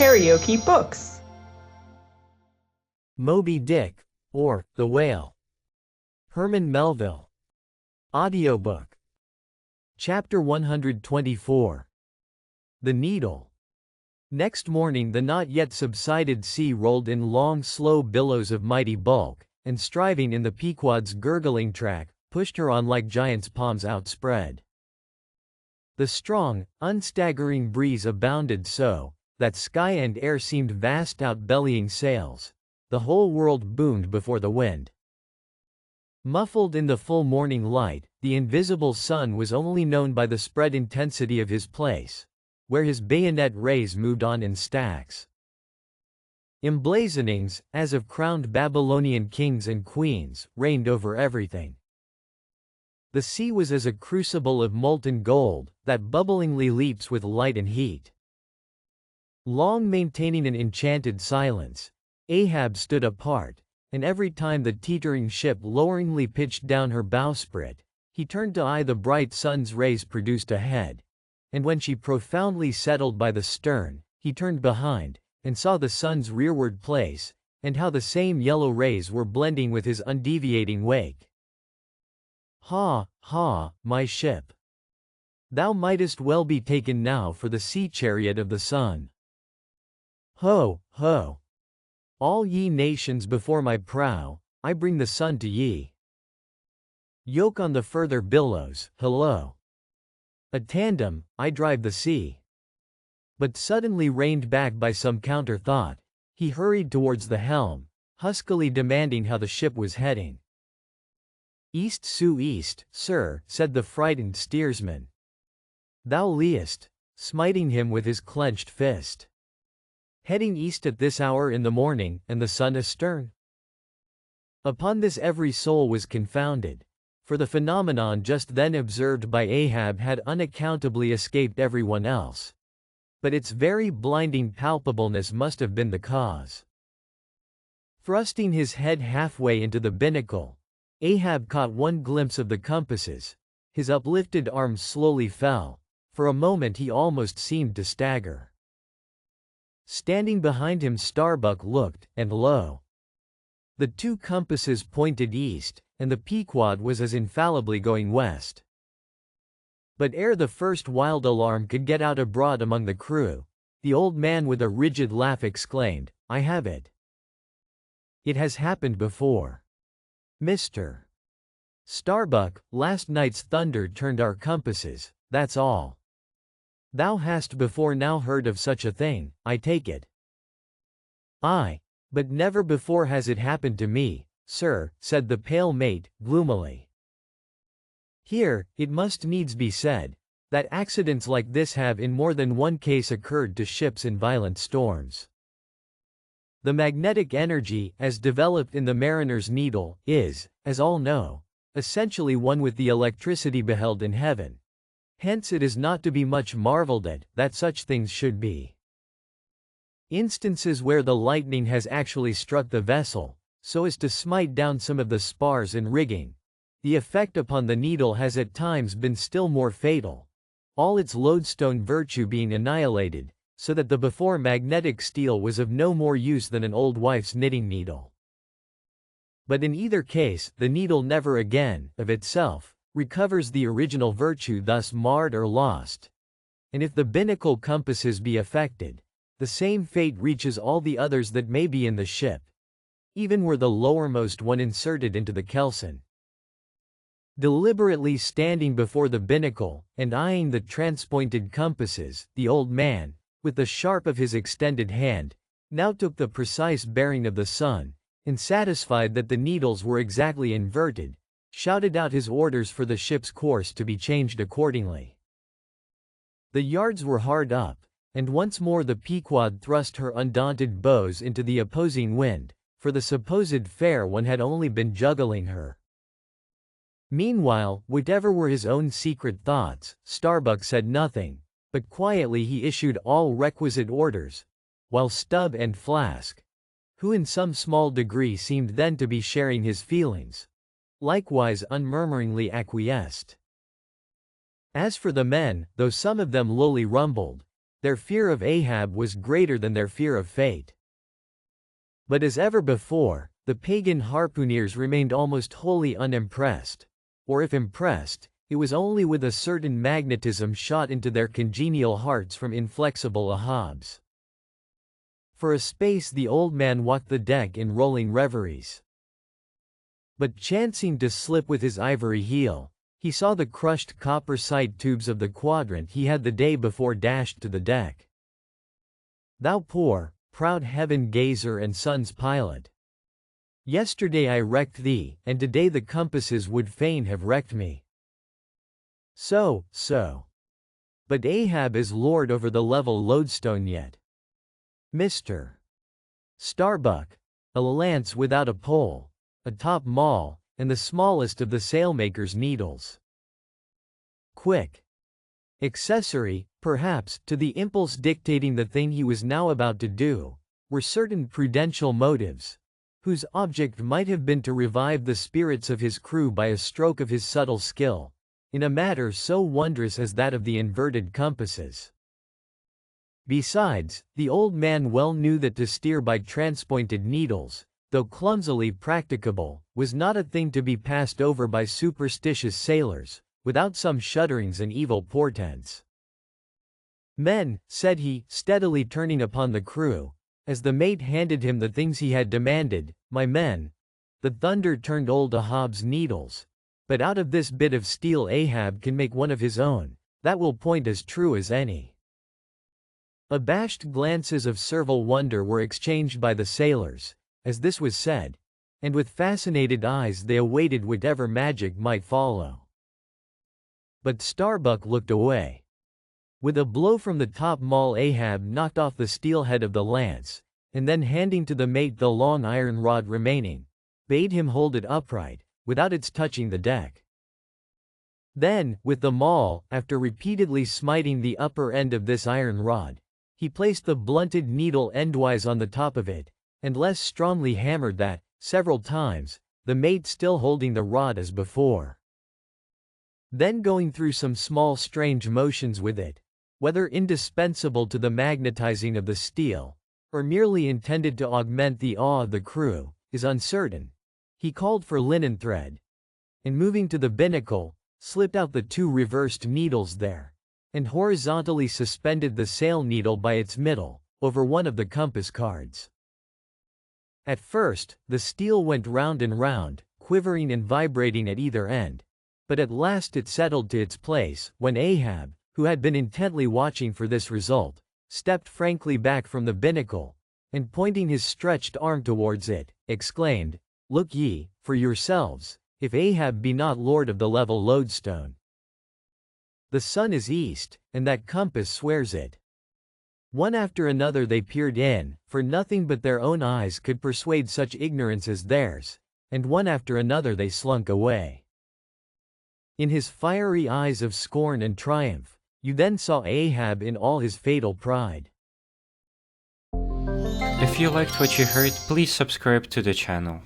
KaraokeBooks. Moby-Dick, or The Whale. Herman Melville. Audiobook. Chapter 124. The Needle. Next morning the not yet subsided sea rolled in long slow billows of mighty bulk, and striving in the Pequod's gurgling track, pushed her on like giants' palms outspread. The strong, unstaggering breeze abounded so, that sky and air seemed vast out-bellying sails. The whole world boomed before the wind. Muffled in the full morning light, the invisible sun was only known by the spread intensity of his place, where his bayonet rays moved on in stacks. Emblazonings, as of crowned Babylonian kings and queens, reigned over everything. The sea was as a crucible of molten gold, that bubblingly leaps with light and heat. Long maintaining an enchanted silence, Ahab stood apart, and every time the teetering ship loweringly pitched down her bowsprit, he turned to eye the bright sun's rays produced ahead, and when she profoundly settled by the stern, he turned behind, and saw the sun's rearward place, and how the same yellow rays were blending with his undeviating wake. Ha, ha, my ship! Thou mightest well be taken now for the sea-chariot of the sun. Ho, ho! All ye nations before my prow, I bring the sun to ye. Yoke on the further billows, hello! A tandem, I drive the sea. But suddenly reined back by some counter-thought, he hurried towards the helm, huskily demanding how the ship was heading. East Sioux east, sir, said the frightened steersman. Thou liest, smiting him with his clenched fist. Heading east at this hour in the morning, and the sun astern? Upon this every soul was confounded, for the phenomenon just then observed by Ahab had unaccountably escaped everyone else. But its very blinding palpableness must have been the cause. Thrusting his head halfway into the binnacle, Ahab caught one glimpse of the compasses. His uplifted arms slowly fell. For a moment he almost seemed to stagger. Standing behind him Starbuck looked, and lo! The two compasses pointed east, and the Pequod was as infallibly going west. But ere the first wild alarm could get out abroad among the crew, the old man with a rigid laugh exclaimed, I have it. It has happened before. Mr. Starbuck, last night's thunder turned our compasses, that's all. Thou hast before now heard of such a thing, I take it. Aye, but never before has it happened to me, sir, said the pale mate, gloomily. Here, it must needs be said, that accidents like this have in more than one case occurred to ships in violent storms. The magnetic energy, as developed in the mariner's needle, is, as all know, essentially one with the electricity beheld in heaven. Hence it is not to be much marveled at, that such things should be. Instances where the lightning has actually struck the vessel, so as to smite down some of the spars and rigging, the effect upon the needle has at times been still more fatal, all its lodestone virtue being annihilated, so that the before magnetic steel was of no more use than an old wife's knitting needle. But in either case, the needle never again, of itself, recovers the original virtue thus marred or lost. And if the binnacle compasses be affected, the same fate reaches all the others that may be in the ship, even were the lowermost one inserted into the kelson. Deliberately standing before the binnacle, and eyeing the transpointed compasses, the old man, with the sharp of his extended hand, now took the precise bearing of the sun, and satisfied that the needles were exactly inverted, shouted out his orders for the ship's course to be changed accordingly. The yards were hard up, and once more the Pequod thrust her undaunted bows into the opposing wind, for the supposed fair one had only been juggling her. Meanwhile, whatever were his own secret thoughts, Starbuck said nothing, but quietly he issued all requisite orders, while Stubb and Flask, who in some small degree seemed then to be sharing his feelings, likewise unmurmuringly acquiesced. As for the men, though some of them lowly rumbled, Their fear of Ahab was greater than their fear of fate. But as ever before, the pagan harpooneers remained almost wholly unimpressed. Or if impressed, it was only with a certain magnetism shot into their congenial hearts from inflexible Ahab's. For a space the old man walked the deck in rolling reveries. But chancing to slip with his ivory heel, he saw the crushed copper sight tubes of the quadrant he had the day before dashed to the deck. Thou poor, proud heaven-gazer and sun's pilot! Yesterday I wrecked thee, and today the compasses would fain have wrecked me. So. But Ahab is lord over the level lodestone yet. Mr. Starbuck, a lance without a pole, a top maul, and the smallest of the sailmaker's needles. Quick accessory, perhaps, to the impulse dictating the thing he was now about to do, were certain prudential motives, whose object might have been to revive the spirits of his crew by a stroke of his subtle skill, in a matter so wondrous as that of the inverted compasses. Besides, the old man well knew that to steer by transpointed needles, though clumsily practicable, was not a thing to be passed over by superstitious sailors, without some shudderings and evil portents. Men, said he, steadily turning upon the crew, as the mate handed him the things he had demanded, my men, the thunder turned old Ahab's needles, but out of this bit of steel Ahab can make one of his own, that will point as true as any. Abashed glances of servile wonder were exchanged by the sailors, as this was said, and with fascinated eyes they awaited whatever magic might follow. But Starbuck looked away. With a blow from the top maul Ahab knocked off the steel head of the lance, and then handing to the mate the long iron rod remaining, bade him hold it upright, without its touching the deck. Then, with the maul, after repeatedly smiting the upper end of this iron rod, he placed the blunted needle endwise on the top of it, and less strongly hammered that, several times, the mate still holding the rod as before. Then going through some small strange motions with it, whether indispensable to the magnetizing of the steel, or merely intended to augment the awe of the crew, is uncertain, he called for linen thread, and moving to the binnacle, slipped out the two reversed needles there, and horizontally suspended the sail needle by its middle, over one of the compass cards. At first, the steel went round and round, quivering and vibrating at either end, but at last it settled to its place, when Ahab, who had been intently watching for this result, stepped frankly back from the binnacle, and pointing his stretched arm towards it, exclaimed, Look ye, for yourselves, if Ahab be not lord of the level lodestone. The sun is east, and that compass swears it. One after another they peered in, for nothing but their own eyes could persuade such ignorance as theirs, and one after another they slunk away. In his fiery eyes of scorn and triumph, you then saw Ahab in all his fatal pride. If you liked what you heard, please subscribe to the channel.